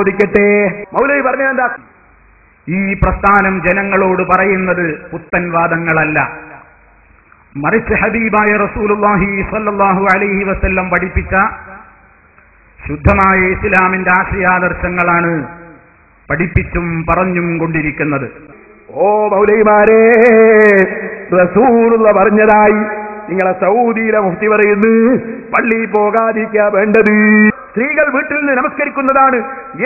ചോദിക്കട്ടെ, മൗലവി പറഞ്ഞതെന്താ? ഈ പ്രസ്ഥാനം ജനങ്ങളോട് പറയുന്നത് പുത്തൻ വാദങ്ങളല്ല, മറിച്ച് ഹബീബായ റസൂലുള്ളാഹി സ്വല്ലല്ലാഹു അലൈഹി വസല്ലം പഠിപ്പിച്ച ശുദ്ധമായ ഇസ്ലാമിന്റെ ആശയാദർശങ്ങളാണ് പഠിപ്പിച്ചും പറഞ്ഞും കൊണ്ടിരിക്കുന്നത്. ഓ മൗലവിമാരെ, റസൂലുള്ള പറഞ്ഞതായി നിങ്ങളെ സൗദിയിലെ മുഫ്തി പറയുന്നു, പള്ളിയിൽ പോകാതിരിക്കുക വേണ്ടത്, സ്ത്രീകൾ വീട്ടിൽ നിന്ന് നമസ്കരിക്കുന്നതാണ്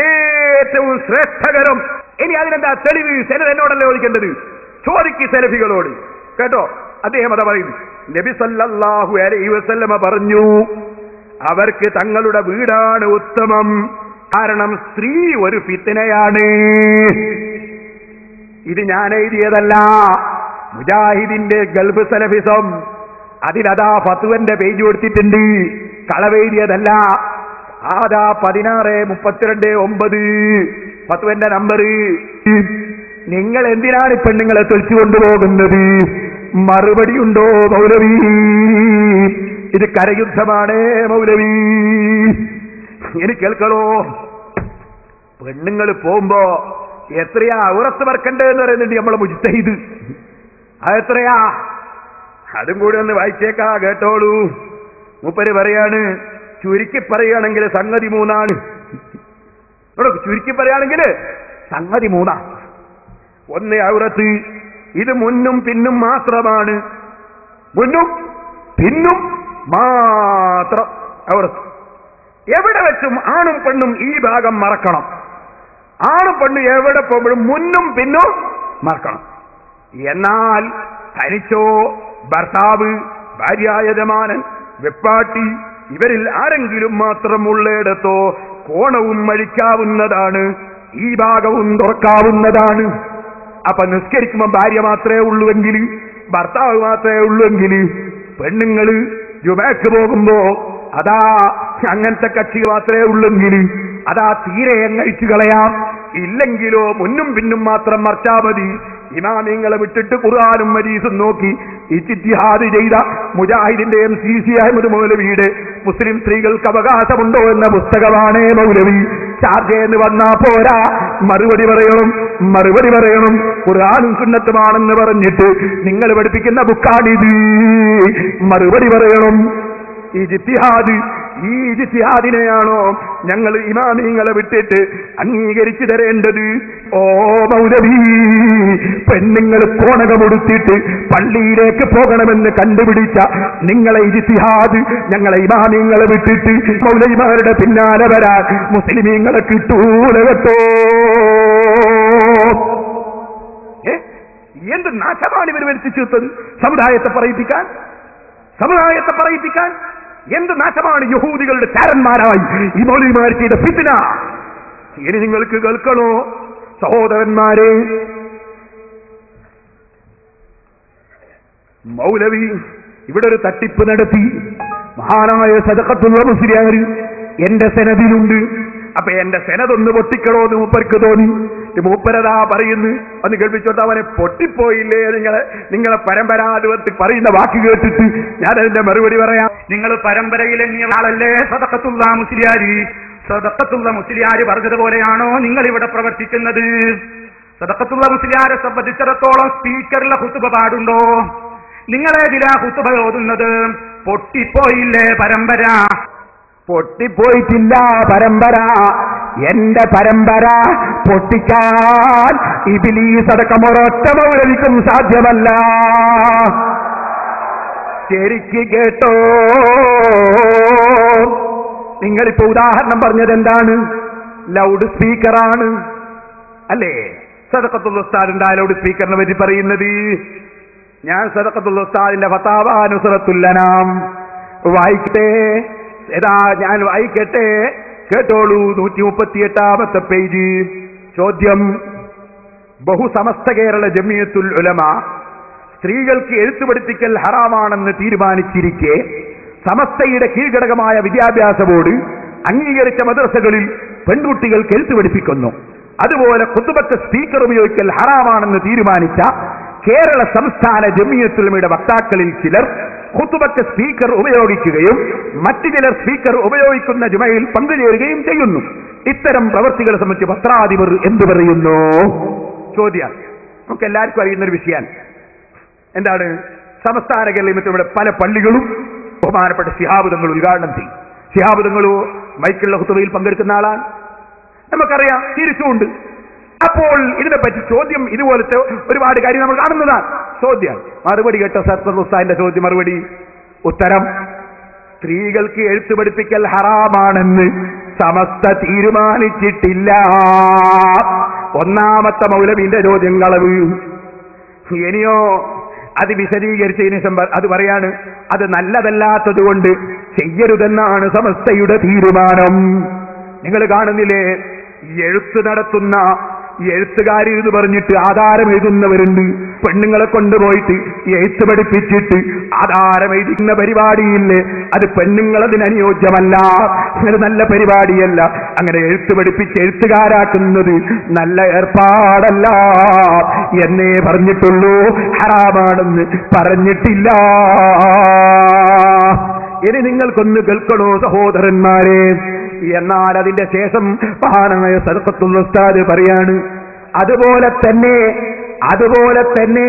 ഏറ്റവും ശ്രേഷ്ഠകരം. ഇനി അതിനെന്താ തെളിവ്? സെനത് എന്നോടല്ലേ ചോദിക്കേണ്ടത്? ചോദിക്ക് സെലഫികളോട്. കേട്ടോ, അദ്ദേഹം അതാ പറയുന്നു. നബി സല്ലല്ലാഹു അലൈഹി വസല്ലമ പറഞ്ഞു, അവർക്ക് തങ്ങളുടെ വീടാണ് ഉത്തമം, കാരണം സ്ത്രീ ഒരു ഫിത്നയാണ്. ഇത് ഞാൻ എഴുതിയതല്ല, മുജാഹിദിന്റെ ഗൾഫ് സലഫിസം അതിലതാ ഫത്വന്റെ പേജ് കൊടുത്തിട്ടുണ്ട്, കളവെഴുതിയതല്ല. ആദാ 16-32-9 ഫത്വന്റെ നമ്പർ. നിങ്ങൾ എന്തിനാണ് പെണ്ണുങ്ങളെ തൊഴിച്ചു കൊണ്ടുപോകുന്നത്? മറുപടി ഉണ്ടോ മൗലവി? ഇത് കരയുദ്ധമാണ് മൗലവി. ഇനി കേൾക്കണോ, പെണ്ണുങ്ങൾ പോകുമ്പോ എത്രയാ ഉറത്ത് വർക്കണ്ടെന്ന് പറയുന്നുണ്ട് നമ്മളെ മുജ്തഹിദ്. അതെത്രയാ? അതും കൂടി ഒന്ന് വായിച്ചേക്കാ, കേട്ടോളൂ. മൂപ്പര് പറയാണ്, ചുരുക്കി പറയുകയാണെങ്കിൽ സംഗതി 3. ചുരുക്കി പറയുകയാണെങ്കിൽ സംഗതി 3. 1 ഔറത്ത്, ഇത് മുന്നും പിന്നും മാത്രമാണ്, മുന്നും പിന്നും മാത്രം ഔറത്ത്. എവിടെ വെച്ചും ആണും പെണ്ണും ഈ ഭാഗം മറക്കണം. ആണും പെണ്ണും എവിടെ പോകുമ്പോഴും മുന്നും പിന്നും മറക്കണം. എന്നാൽ തനിച്ചോ ഭർത്താവ്, ഭാര്യായജമാനൻ, വെപ്പാട്ടി ഇവരിൽ ആരെങ്കിലും മാത്രം ഉള്ളിടത്തോ കോണവും അഴിക്കാവുന്നതാണ്, ഈ ഭാഗവും തുറക്കാവുന്നതാണ്. അപ്പൊ നിസ്കരിക്കുമ്പോ ഭാര്യ മാത്രമേ ഉള്ളൂവെങ്കിൽ, ഭർത്താവ് മാത്രമേ ഉള്ളൂവെങ്കിൽ, പെണ്ണുങ്ങള് ജുമഅക്ക് പോകുമ്പോ അതാ അങ്ങനത്തെ കക്ഷികൾ മാത്രമേ ഉള്ളെങ്കിൽ അതാ തീരെ അഴിച്ചു കളയാം. ഇല്ലെങ്കിലോ മുന്നും പിന്നും മാത്രം മറച്ചാ മതി. ഇമാമിങ്ങളെ വിട്ടിട്ട് ഖുർആനും ഹദീസും നോക്കി ഇജ്തിഹാദ് ചെയ്ത മുജാഹിദിന്റെ MCC അഹ്മദ് മൗലവിയുടെ മുസ്ലിം സ്ത്രീകൾക്ക് അവകാശമുണ്ടോ എന്ന പുസ്തകമാണ് മൗലവി. ചാർജയെന്ന് വന്നാ പോരാ, മറുപടി പറയണം. ഖുർആനും സുന്നത്തുമാണെന്ന് പറഞ്ഞിട്ട് നിങ്ങൾ പഠിപ്പിക്കുന്ന ബുക്കാണിത്. മറുപടി പറയണം. ഈ ഇജ്തിഹാദിനെയാണോ ഞങ്ങൾ ഇമാമിങ്ങളെ വിട്ടിട്ട് അംഗീകരിച്ചു തരേണ്ടത്? ഓ മൗലവി, പെണ്ണുങ്ങൾ കോണകമുടുത്തിട്ട് പള്ളിയിലേക്ക് പോകണമെന്ന് കണ്ടുപിടിച്ച നിങ്ങളെ ഇജ്തിഹാദ് ഞങ്ങളെ ഇമാമിങ്ങളെ വിട്ടിട്ട് മൗലവിമാരുടെ പിന്നാലെ വരാൻ മുസ്ലിമീങ്ങളെ കിട്ടൂല കേട്ടോ. എന്ത് നാശമാണ് ഇവർ വരുത്തി ചേർത്തത്? സമുദായത്തെ പറയിപ്പിക്കാൻ എന്ത് നാശമാണ് യഹൂദികളുടെ ചാരന്മാരായി ഈ മൗലവിമാർ ചെയ്ത ഫിത്ന. ഇനി നിങ്ങൾക്ക് കേൾക്കണോ സഹോദരന്മാരെ, മൗലവി ഇവിടെ ഒരു തട്ടിപ്പ് നടത്തി. മഹാനായ സദഖത്തുൽ മുസ്ലിയാർ എന്റെ സെനദിലുണ്ട്. അപ്പൊ എന്റെ സെനതൊന്ന് പൊട്ടിക്കണോ എന്ന് മൂപ്പർക്ക് തോന്നി. മൂപ്പരതാ പറയുന്നു, ഒന്ന് കേൾപ്പിച്ചോട്ട്. അവനെ പൊട്ടിപ്പോയില്ലേ? നിങ്ങളെ പരമ്പരാധിപത്തിൽ പറയുന്ന വാക്ക് കേട്ടിട്ട് ഞാൻ അതിന്റെ മറുപടി പറയാം. നിങ്ങൾ പരമ്പരയിലെങ്ങിയ ആളല്ലേ സദഖത്തുള്ള മുസ്ലിയാരി? സദഖത്തുള്ള മുസ്ലിയാര് പറഞ്ഞതുപോലെയാണോ നിങ്ങൾ ഇവിടെ പ്രവർത്തിക്കുന്നത്? സദഖത്തുള്ള മുസ്ലിയാരെ സംബന്ധിച്ചിടത്തോളം സ്പീക്കറിലെ ഖുതുബ പാടുണ്ടോ? നിങ്ങളേതിലാ ഖുതുബ ഓതുന്നത്? പൊട്ടിപ്പോയില്ലേ പരമ്പര? പൊട്ടിപ്പോയിട്ടില്ല പരമ്പര. എന്റെ പരമ്പര പൊട്ടിക്കാൻ ഇബ്ലീസ് അടക്കം ഒരൊറ്റ മൗലവിക്കും സാധ്യമല്ല. ശരിക്ക് കേട്ടോ, നിങ്ങളിപ്പോ ഉദാഹരണം പറഞ്ഞത് എന്താണ്? ലൗഡ് സ്പീക്കറാണ് അല്ലേ? സദഖത്തുൽ ഉസ്താദിന്റെ ലൗഡ് സ്പീക്കറിനെ പറ്റി പറയുന്നത്. ഞാൻ സദഖത്തുൽ ഉസ്താദിന്റെ ഫതാവ നുസ്റത്തുൽ അനാം വായിക്കട്ടെ. ഞാൻ വായിക്കട്ടെ, കേട്ടോളൂ. 138-ാമത്തെ പേജ്. ചോദ്യം: ബഹുസമസ്ത കേരള ജമിയത്തുൽ ഉലമ സ്ത്രീകൾക്ക് എഴുത്തുപഠിപ്പിക്കൽ ഹറാമാണെന്ന് തീരുമാനിച്ചിരിക്കെ സമസ്തയുടെ കീഴ്ഘടകമായ വിദ്യാഭ്യാസ ബോർഡ് അംഗീകരിച്ച മദ്രസകളിൽ പെൺകുട്ടികൾക്ക് എഴുത്തുപഠിപ്പിക്കുന്നു. അതുപോലെ ഖുതുബക്ക് സ്പീക്കർ ഉപയോഗിക്കൽ ഹറാമാണെന്ന് തീരുമാനിച്ച കേരള സംസ്ഥാന ജമിയത്തുൽ ഉലമയുടെ വക്താക്കളിൽ ചിലർ ഖുതുബക്ക് സ്പീക്കർ ഉപയോഗിക്കുകയും മറ്റു ചിലർ സ്പീക്കർ ഉപയോഗിക്കുന്ന ജുമയിൽ പങ്കുചേരുകയും ചെയ്യുന്നു. ഇത്തരം പ്രവൃത്തികളെ സംബന്ധിച്ച് പത്രാധിപർ എന്തു പറയുന്നു? ചോദ്യം നമുക്ക് എല്ലാവർക്കും അറിയുന്നൊരു വിഷയമാണ്. എന്താണ്? സംസ്ഥാന കേരളത്തിലൂടെ പല പള്ളികളും ബഹുമാനപ്പെട്ട ശിഹാബ് തങ്ങൾ ഉദ്ഘാടനം ചെയ്യും. ശിഹാബ് തങ്ങൾ മൈക്കുള്ള ഖുതുബയിൽ പങ്കെടുക്കുന്ന ആളാണ്, നമുക്കറിയാം, തിരിച്ചുകൊണ്ട്. അപ്പോൾ ഇതിനെപ്പറ്റി ചോദ്യം, ഇതുപോലത്തെ ഒരുപാട് കാര്യം നമ്മൾ കാണുന്നതാണ്. ചോദ്യം മറുപടി കേട്ട സർദർ ഉസ്താദിന്റെ ചോദ്യം മറുപടി ഉത്തരം: സ്ത്രീകൾക്ക് എഴുത്ത് പഠിപ്പിക്കൽ ഹറാമാണെന്ന് സമസ്ത തീരുമാനിച്ചിട്ടില്ല. ഒന്നാമത്തെ മൗലവിന്റെ ചോദ്യം കളവ്. ഇനിയോ അത് വിശദീകരിച്ചതിന് ശേഷം അത് പറയാണ്, അത് നല്ലതല്ലാത്തത് കൊണ്ട് ചെയ്യരുതെന്നാണ് സമസ്തയുടെ തീരുമാനം. നിങ്ങൾ കാണുന്നില്ലേ, എഴുത്ത് നടത്തുന്ന എഴുത്തുകാരി എന്ന് പറഞ്ഞിട്ട് ആധാരം എഴുതുന്നവരുണ്ട്. പെണ്ണുങ്ങളെ കൊണ്ടുപോയിട്ട് എഴുത്ത് പഠിപ്പിച്ചിട്ട് ആധാരം എഴുതുന്ന പരിപാടിയില്ലേ, അത് പെണ്ണുങ്ങളതിന് അനുയോജ്യമല്ല, അത് നല്ല പരിപാടിയല്ല. അങ്ങനെ എഴുത്ത് പഠിപ്പിച്ച് എഴുത്തുകാരാക്കുന്നത് നല്ല ഏർപ്പാടല്ല എന്നേ പറഞ്ഞിട്ടുള്ളൂ, ഹറാമാണെന്ന് പറഞ്ഞിട്ടില്ല. ഇനി നിങ്ങൾക്കൊന്ന് കേൾക്കണോ സഹോദരന്മാരെ? എന്നാൽ അതിന്റെ ശേഷം മഹാനായ സദഖത്തുൽ ഉസ്താദ് പറയാണ്, അതുപോലെ തന്നെ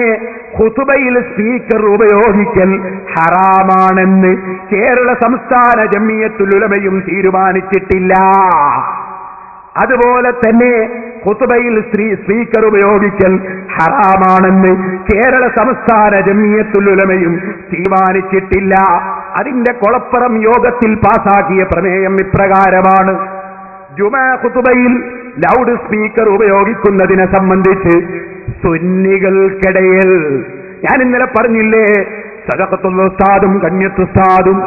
ഖുതുബയിൽ സ്പീക്കർ ഉപയോഗിക്കൽ ഹറാമാണെന്ന് കേരള സംസ്ഥാന ജംഇയ്യത്തുൽ ഉലമയും തീരുമാനിച്ചിട്ടില്ല. അതുപോലെ തന്നെ ഖുതുബയിൽ സ്പീക്കർ ഉപയോഗിക്കൽ ഹറാമാണെന്ന് കേരള സംസ്ഥാന ജംഇയ്യത്തുൽ ഉലമയും തീരുമാനിച്ചിട്ടില്ല. അതിന്റെ കൊളപ്പുറം യോഗത്തിൽ പാസാക്കിയ പ്രമേയം ഇപ്രകാരമാണ്: ജുമാ ഖുതുബയിൽ ലൗഡ് സ്പീക്കർ ഉപയോഗിക്കുന്നതിനെ സംബന്ധിച്ച് സുന്നികൾക്കിടയിൽ, ഞാൻ ഇന്നലെ പറഞ്ഞില്ലേ, സദഖത്തുൽ ഉസ്താദും കണ്യത്ത് ഉസ്താദും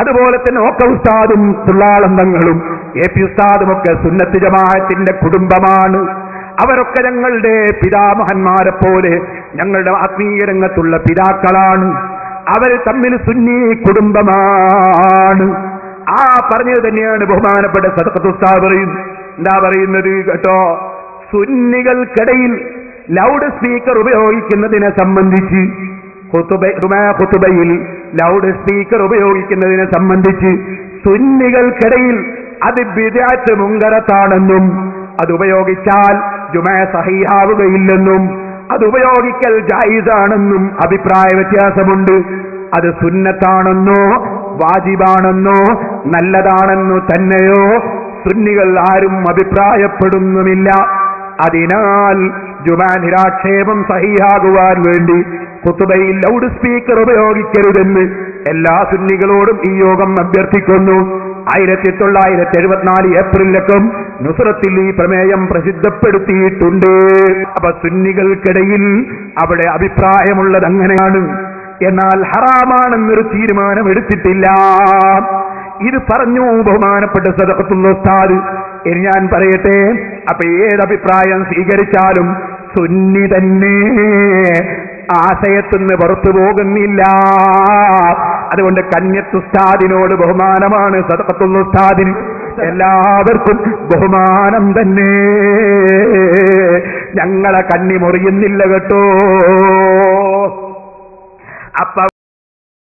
അതുപോലെ തന്നെ ഓക്ക ഉസ്താദും തുള്ളാളന്തങ്ങളും AP ഉസ്താദും ഒക്കെ സുന്നത്ത് ജമാഅത്തിന്റെ കുടുംബമാണ്. അവരൊക്കെ ഞങ്ങളുടെ പിതാമഹന്മാരെ പോലെ ഞങ്ങളുടെ ആത്മീയ രംഗത്തുള്ള പിതാക്കളാണ്. അവർ തമ്മിൽ സുന്നി കുടുംബമാണ്. ആ പറഞ്ഞത് തന്നെയാണ് ബഹുമാനപ്പെട്ട സദഖത്തുൽ ഉസ്താദ് പറയുന്നത്. എന്താ പറയുന്നത് കേട്ടോ? സുന്നികൾക്കിടയിൽ ലൗഡ് സ്പീക്കർ ഉപയോഗിക്കുന്നതിനെ സംബന്ധിച്ച്, ഖുതുബയിൽ ലൗഡ് സ്പീക്കർ ഉപയോഗിക്കുന്നതിനെ സംബന്ധിച്ച് സുന്നികൾക്കിടയിൽ അത് ബിദ്അത്ത് മുങ്കറത്താണെന്നും അത് ഉപയോഗിച്ചാൽ ജുമാ സഹീഹാവുകയില്ലെന്നും അത് ഉപയോഗിക്കൽ ജായിസാണെന്നും അഭിപ്രായ വ്യത്യാസമുണ്ട്. അത് സുന്നത്താണെന്നോ വാജിബാണെന്നോ നല്ലതാണെന്നോ തന്നെയോ സുന്നികൾ ആരും അഭിപ്രായപ്പെടുന്നുമില്ല. അതിനാൽ ജുമാ നിരാക്ഷേപം സഹീഹാകുവാൻ വേണ്ടി ഖുതുബയിൽ ലൗഡ് സ്പീക്കർ ഉപയോഗിക്കരുതെന്ന് എല്ലാ സുന്നികളോടും ഈ യോഗം അഭ്യർത്ഥിക്കുന്നു. 1974 ഏപ്രിലൊക്കെ നുസ്രത്തിൽ ഈ പ്രമേയം പ്രസിദ്ധപ്പെടുത്തിയിട്ടുണ്ട്. അപ്പൊ സുന്നികൾക്കിടയിൽ അവിടെ അഭിപ്രായമുള്ളത് അങ്ങനെയാണ്. എന്നാൽ ഹറാമാണെന്നൊരു തീരുമാനം എടുത്തിട്ടില്ല. ഇത് പറഞ്ഞു ബഹുമാനപ്പെട്ട സദഖത്തുൽ ഉസ്താദ്. ഇനി ഞാൻ പറയട്ടെ, അപ്പൊ ഏതഭിപ്രായം സ്വീകരിച്ചാലും സുന്നി തന്നെ ആശയത്തുനിന്ന് പുറത്തു പോകുന്നില്ല. അതുകൊണ്ട് കന്യത്ത് ഉസ്താദിനോട് ബഹുമാനമാണ്, സദഖത്തുൽ ഉസ്താദിന് എല്ലാവർക്കും ബഹുമാനം തന്നെ. ഞങ്ങളെ കണ്ണി മുറിയുന്നില്ല കേട്ടോ.